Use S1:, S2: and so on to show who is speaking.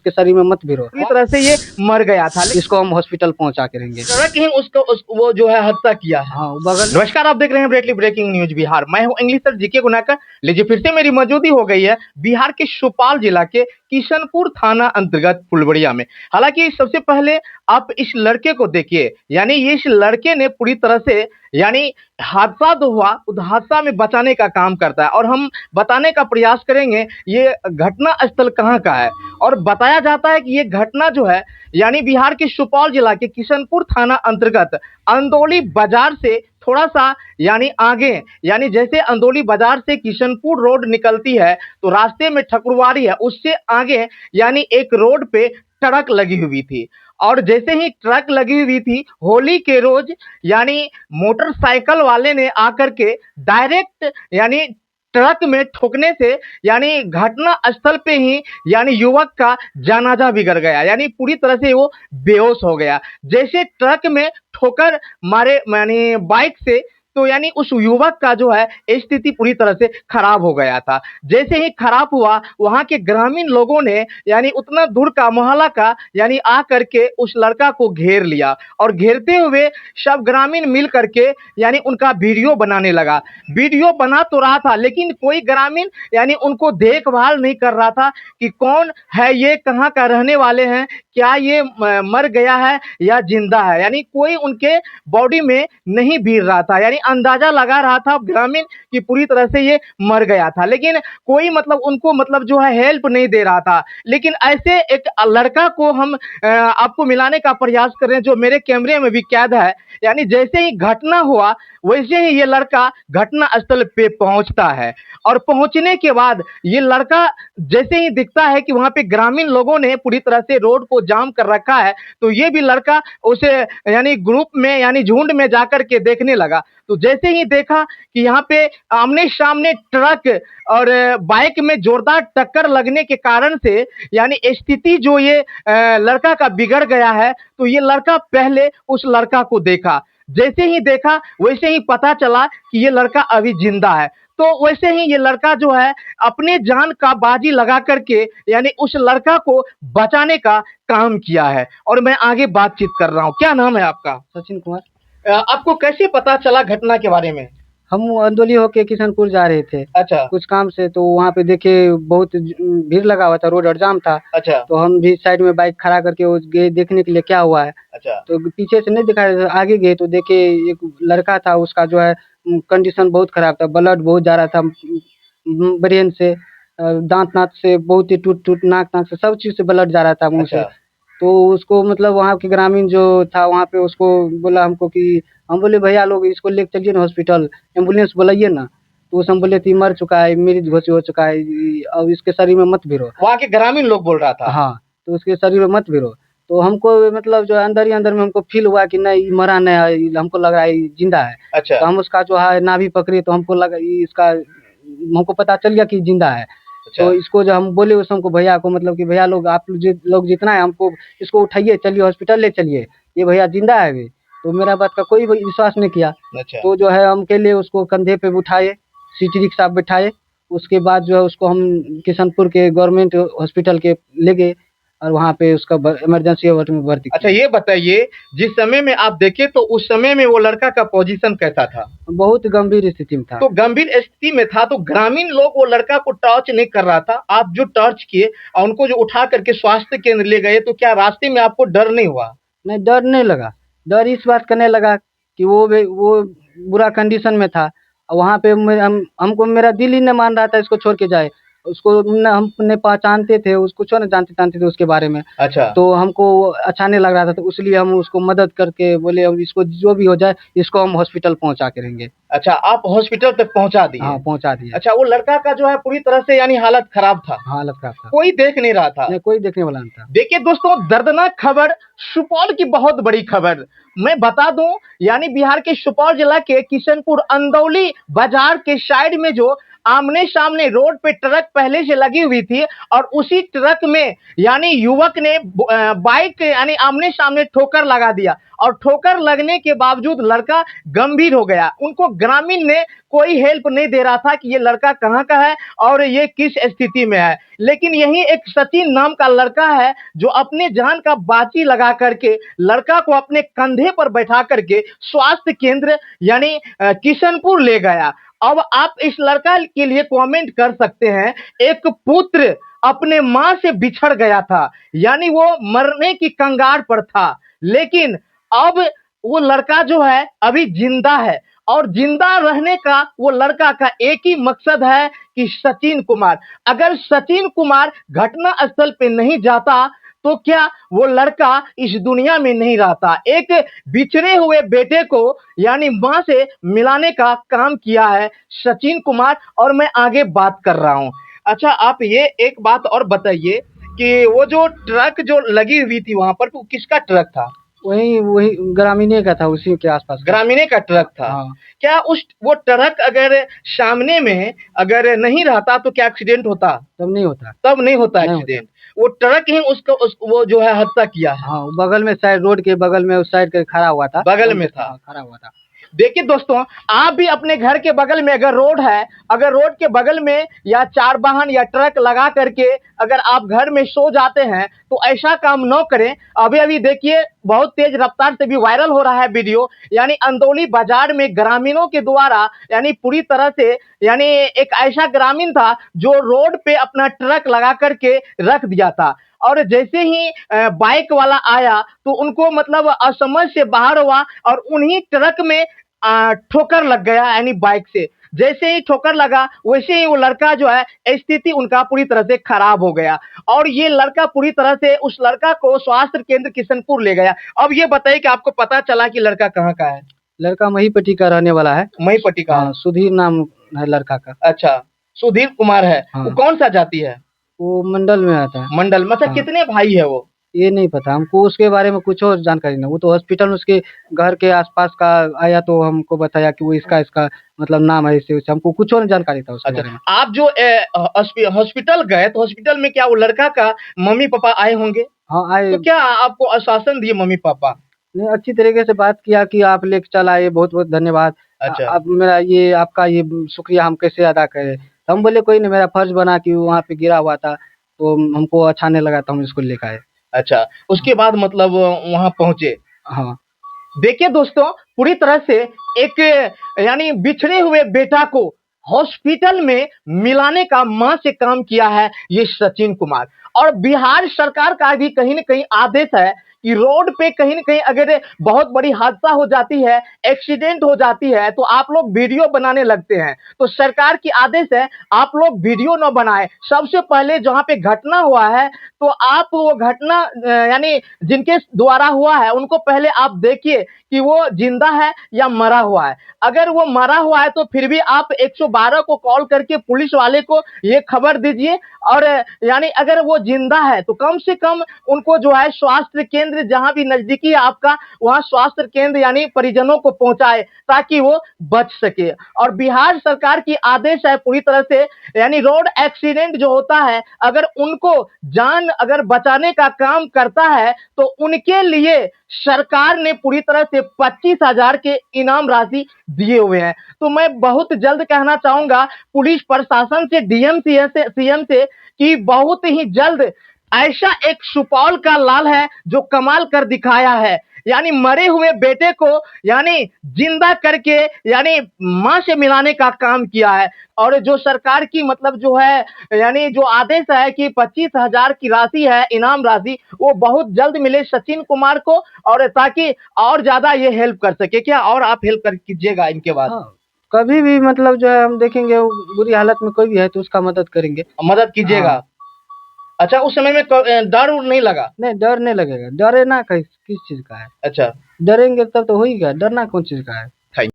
S1: इसके शरीर में मत भिड़ो। पूरी तरह से ये मर गया था, इसको हम हॉस्पिटल पहुंचा के रहेंगे।
S2: सड़क ही वो जो है हत्या किया है।
S1: हाँ बगल।
S2: नमस्कार, आप देख रहे हैं ब्रेटली ब्रेकिंग न्यूज बिहार। मैं हूं इंग्लिश सर जीके गुनाकर। लीजिए फिर से मेरी मौजूदगी हो गई है बिहार के सुपौल जिला के किशनपुर थाना अंतर्गत फुलबड़िया में। हालांकि सबसे पहले आप इस लड़के को देखिए, यानी ये इस लड़के ने पूरी तरह से यानी हादसा जो हुआ उस हादसा में बचाने का काम करता है, और हम बताने का प्रयास करेंगे ये घटना स्थल कहाँ का है। और बताया जाता है कि ये घटना जो है यानी बिहार के सुपौल जिला के किशनपुर थाना अंतर्गत अंदौली बाजार से थोड़ा सा यानी आगे, यानी जैसे अंदौली बाजार से किशनपुर रोड निकलती है तो रास्ते में ठकुरवारी है, उससे आगे यानी एक रोड पे ट्रक लगी हुई थी। और जैसे ही ट्रक लगी हुई थी, होली के रोज यानी मोटरसाइकिल वाले ने आकर के डायरेक्ट यानी ट्रक में ठोकने से यानी घटना स्थल पे ही यानी युवक का जनाजा बिगड़ गया, यानी पूरी तरह से वो बेहोश हो गया। जैसे ट्रक में ठोकर मारे यानी बाइक से, तो यानी उस युवक का जो है स्थिति पूरी तरह से खराब हो गया था। जैसे ही खराब हुआ, वहां के ग्रामीण लोगों ने यानी उतना दूर का मोहल्ला का यानी आ करके उस लड़का को घेर लिया, और घेरते हुए सब ग्रामीण मिल करके यानी उनका वीडियो बनाने लगा। वीडियो बना तो रहा था, लेकिन कोई ग्रामीण यानी उनको देखभाल नहीं कर रहा था कि कौन है ये, कहाँ का रहने वाले हैं, क्या ये मर गया है या जिंदा है। यानी कोई उनके बॉडी में नहीं भीड़ रहा था, यानी अंदाजा लगा रहा था ग्रामीण कि पूरी तरह से ये मर गया था, लेकिन कोई मतलब उनको मतलब जो है हेल्प नहीं दे रहा था। लेकिन ऐसे एक लड़का को हम आपको मिलाने का प्रयास कर रहे हैं, जो मेरे कैमरे में भी कैद है। यानी जैसे ही घटना हुआ वैसे ही ये लड़का घटना स्थल पे पहुंचता है, और पहुंचने के बाद ये लड़का जैसे ही दिखता है कि वहां पे ग्रामीण लोगों ने पूरी तरह से रोड को जाम कर रखा है, तो ये भी लड़का उसे यानी ग्रुप में यानी झुंड में जाकर के देखने लगा। तो जैसे ही देखा कि यहाँ पे आमने सामने ट्रक और बाइक में जोरदार टक्कर लगने के कारण से यानी स्थिति जो ये लड़का का बिगड़ गया है, तो ये लड़का पहले उस लड़का को देखा। जैसे ही देखा वैसे ही पता चला कि ये लड़का अभी जिंदा है। तो वैसे ही ये लड़का जो है अपने जान का बाजी लगा करके यानी उस लड़का को बचाने का काम किया है। और मैं आगे बातचीत कर रहा हूँ। क्या नाम है आपका?
S1: सचिन कुमार।
S2: आपको कैसे पता चला घटना के बारे में?
S1: हम अंदौली होके किशनपुर जा रहे थे
S2: अच्छा,
S1: कुछ काम से, तो वहाँ पे देखे बहुत भीड़ लगा हुआ था, रोड और जाम था।
S2: अच्छा,
S1: तो हम भी साइड में बाइक खड़ा करके वो गए देखने के लिए क्या हुआ है।
S2: अच्छा,
S1: तो पीछे से नहीं दिखा रहे थे, आगे गए तो देखे एक लड़का था, उसका जो है कंडीशन बहुत खराब था, ब्लड बहुत जा रहा था ब्रेन से, दांत नाक से बहुत ही टूट टूट, नाक नाक से सब चीज से ब्लड जा रहा था मुंह से।
S2: अच्छा,
S1: तो उसको मतलब वहाँ के ग्रामीण जो था वहाँ पे उसको बोला हमको कि, हम बोले भैया लोग इसको लेके चलिए ना हॉस्पिटल, एम्बुलेंस बुलाइए ना। तो उस हम बोले कि मर चुका है, मृत घोषित हो चुका है, अब इसके शरीर में मत भिड़ो।
S2: वहाँ के ग्रामीण लोग बोल रहा था।
S1: हाँ, तो उसके शरीर में मत भिड़ो। तो हमको मतलब जो अंदर ही अंदर में हमको फील हुआ कि नहीं मरा नहीं है, हमको लग रहा है ये जिंदा है।
S2: अच्छा,
S1: तो हम उसका जो है नाभि पकड़े, तो हमको लगा इसका, हमको पता चल गया कि जिंदा है।
S2: अच्छा,
S1: तो इसको जो हम बोले उस हमको भैया को, मतलब कि भैया लोग आप लोग जितना है हमको इसको उठाइए, चलिए हॉस्पिटल ले चलिए, ये भैया जिंदा है अभी। तो मेरा बात का कोई विश्वास नहीं किया।
S2: अच्छा,
S1: तो जो है हम के लिए उसको कंधे पे उठाए, सिटी रिक्शा बिठाए। उसके बाद जो है उसको हम किशनपुर के गवर्नमेंट हॉस्पिटल के ले गए, और वहाँ पे उसका इमरजेंसी वार्ड में भर्ती
S2: अच्छा, ये बताइए जिस समय में आप देखे तो उस समय में वो लड़का का पोजीशन कैसा था?
S1: बहुत गंभीर स्थिति में था।
S2: तो गंभीर स्थिति में था, तो ग्रामीण लोग वो लड़का को टच नहीं कर रहा था, आप जो टच किए और उनको जो उठा करके स्वास्थ्य केंद्र ले गए, तो क्या रास्ते में आपको डर नहीं हुआ?
S1: नहीं, डर नहीं लगा। डर इस बात का नहीं लगा कि वो बुरा कंडीशन में था। वहाँ पे हमको मेरा दिल ही नहीं मान रहा था इसको छोड़ के जाए। उसको हम नहीं पहचानते थे, उसको कुछ नहीं जानते थे उसके बारे में।
S2: अच्छा,
S1: तो हमको अच्छा नहीं लग रहा था, तो इसलिए हम उसको मदद करके बोले अब इसको जो भी हो जाए इसको हम हॉस्पिटल पहुँचा के रहेंगे।
S2: अच्छा, आप हॉस्पिटल तक पहुंचा दिए?
S1: हाँ, पहुँचा दिया।
S2: अच्छा, वो लड़का का जो है पूरी तरह से यानी हालत खराब था,
S1: हालत खराब था,
S2: कोई देख नहीं रहा था।
S1: नहीं कोई देखने वाला नहीं था।
S2: देखिए दोस्तों, दर्दनाक खबर, सुपौल की बहुत बड़ी खबर मैं बता दूं, यानी बिहार के सुपौल जिला के किशनपुर अंदौली बाजार के साइड में जो आमने सामने रोड पे ट्रक पहले से लगी हुई थी और उसी ट्रक में यानी युवक ने बाइक यानी आमने सामने ठोकर लगा दिया और ठोकर लगने के बावजूद लड़का गंभीर हो गया। उनको ग्रामीण ने कोई हेल्प नहीं दे रहा था कि ये लड़का कहाँ का है और ये किस स्थिति में है, लेकिन यही एक सचिन नाम का लड़का है जो अपने जान का बाजी लगा करके लड़का को अपने कंधे पर बैठा करके स्वास्थ्य केंद्र यानी किशनपुर ले गया। अब आप इस लड़का के लिए कमेंट कर सकते हैं, एक पुत्र अपने मां से बिछड़ गया था यानी वो मरने की कंगार पर था, लेकिन अब वो लड़का जो है अभी जिंदा है और जिंदा रहने का वो लड़का का एक ही मकसद है कि सचिन कुमार, अगर सचिन कुमार घटना स्थल पे नहीं जाता तो क्या वो लड़का इस दुनिया में नहीं रहता। एक बिछड़े हुए बेटे को यानी मां से मिलाने का काम किया है सचिन कुमार और मैं आगे बात कर रहा हूं। अच्छा, आप ये एक बात और बताइए कि वो जो ट्रक जो लगी हुई थी वहां पर, तो किसका ट्रक था?
S1: वही वही ग्रामीणे का था, उसी के आसपास का।
S2: ग्रामीणे का ट्रक था।
S1: हाँ।
S2: क्या वो ट्रक अगर सामने में अगर नहीं रहता तो क्या एक्सीडेंट होता?
S1: तब नहीं होता।
S2: तब नहीं होता एक्सीडेंट। वो ट्रक ही वो जो है हादसा किया है।
S1: हाँ, बगल में साइड, रोड के बगल में उस साइड के खड़ा हुआ था,
S2: बगल में था।
S1: खड़ा हुआ था।
S2: देखिए दोस्तों, आप भी अपने घर के बगल में अगर रोड है, अगर रोड के बगल में या चार वाहन या ट्रक लगा करके अगर आप घर में सो जाते हैं तो ऐसा काम न करें। अभी अभी देखिए बहुत तेज रफ्तार से भी वायरल हो रहा है वीडियो, यानी अंदौली बाजार में ग्रामीणों के द्वारा यानी पूरी तरह से यानी एक ऐसा ग्रामीण था जो रोड पे अपना ट्रक लगा करके रख दिया था और जैसे ही बाइक वाला आया तो उनको मतलब असमझ से बाहर हुआ और उन्हीं ट्रक में ठोकर लग गया यानी बाइक से। जैसे ही ठोकर लगा वैसे ही वो लड़का जो है स्थिति उनका पूरी तरह से खराब हो गया और ये लड़का पूरी तरह से उस लड़का को स्वास्थ्य केंद्र किशनपुर ले गया। अब ये बताइए कि आपको पता चला कि लड़का कहाँ का है?
S1: लड़का महीपट्टी का रहने वाला है।
S2: महीपट्टी का?
S1: हाँ, सुधीर नाम है लड़का का।
S2: अच्छा, सुधीर कुमार है।
S1: हाँ।
S2: वो कौन सा जाति है?
S1: वो मंडल में आता है।
S2: मंडल। मतलब
S1: हाँ।
S2: कितने भाई है वो?
S1: ये नहीं पता हमको, उसके बारे में कुछ और जानकारी नहीं। वो तो हॉस्पिटल में उसके घर के आसपास का आया तो हमको बताया कि वो इसका मतलब नाम है, इससे हमको कुछ और जानकारी था उसके बारे में।
S2: आप जो हॉस्पिटल गए तो हॉस्पिटल में क्या वो लड़का का मम्मी पापा आए होंगे?
S1: हाँ, आए।
S2: तो क्या आपको आश्वासन दिए मम्मी पापा?
S1: नहीं, अच्छी तरीके से बात किया कि आप लेके चल आए, बहुत बहुत धन्यवाद।
S2: अच्छा।
S1: अब मेरा ये आपका ये शुक्रिया हम कैसे अदा करें। तो हम बोले कोई नहीं, मेरा फर्ज बना कि वहाँ पे गिरा हुआ था तो हमको अच्छा नहीं लगा तो हम इसको लेकर आए।
S2: अच्छा, उसके बाद मतलब वहाँ पहुंचे।
S1: हाँ।
S2: देखिए दोस्तों, पूरी तरह से एक यानी बिछड़े हुए बेटा को हॉस्पिटल में मिलाने का मां से काम किया है ये सचिन कुमार। और बिहार सरकार का भी कहीं न कहीं आदेश है कि रोड पे कहीं न कहीं अगर बहुत बड़ी हादसा हो जाती है, एक्सीडेंट हो जाती है तो आप लोग वीडियो बनाने लगते हैं। तो सरकार की आदेश है आप लोग वीडियो न बनाएं। सबसे पहले जहां पे घटना हुआ है तो आप वो घटना यानी जिनके द्वारा हुआ है उनको पहले आप देखिए कि वो जिंदा है या मरा हुआ है। अगर वो मरा हुआ है तो फिर भी आप 112 को कॉल करके पुलिस वाले को ये खबर दीजिए और यानी अगर वो जिंदा है तो कम से कम उनको जो है स्वास्थ्य केंद्र जहां भी नजदीकी है आपका, वहां स्वास्थ्य केंद्र यानी परिजनों को पहुंचाए ताकि वो बच सके। और बिहार सरकार की आदेश है पूरी तरह से यानी रोड एक्सीडेंट जो होता है अगर उनको जान अगर बचाने का काम करता है तो उनके लिए सरकार ने पूरी तरह से 25,000 के इनाम राशि दिए हुए हैं। तो मैं बहुत जल्द कहना चाहूंगा पुलिस प्रशासन से, डीएम सीएम से कि बहुत ही जल्द ऐसा एक सुपौल का लाल है जो कमाल कर दिखाया है, यानी मरे हुए बेटे को यानी जिंदा करके यानी मां से मिलाने का काम किया है। और जो सरकार की मतलब जो है यानी जो आदेश है कि 25,000 की राशि है इनाम राशि, वो बहुत जल्द मिले सचिन कुमार को और ताकि और ज्यादा ये हेल्प कर सके। क्या और आप हेल्प कर कीजिएगा इनके बाद?
S1: हाँ, कभी भी मतलब जो है हम देखेंगे वो बुरी हालत में कोई भी है तो उसका मदद करेंगे।
S2: मदद कीजिएगा।
S1: हाँ।
S2: अच्छा, उस समय में डर उर नहीं लगा?
S1: नहीं, डर नहीं लगेगा। डरे ना किस चीज का है।
S2: अच्छा,
S1: डरेंगे तब तो हो ही गया, डरना कौन चीज का है।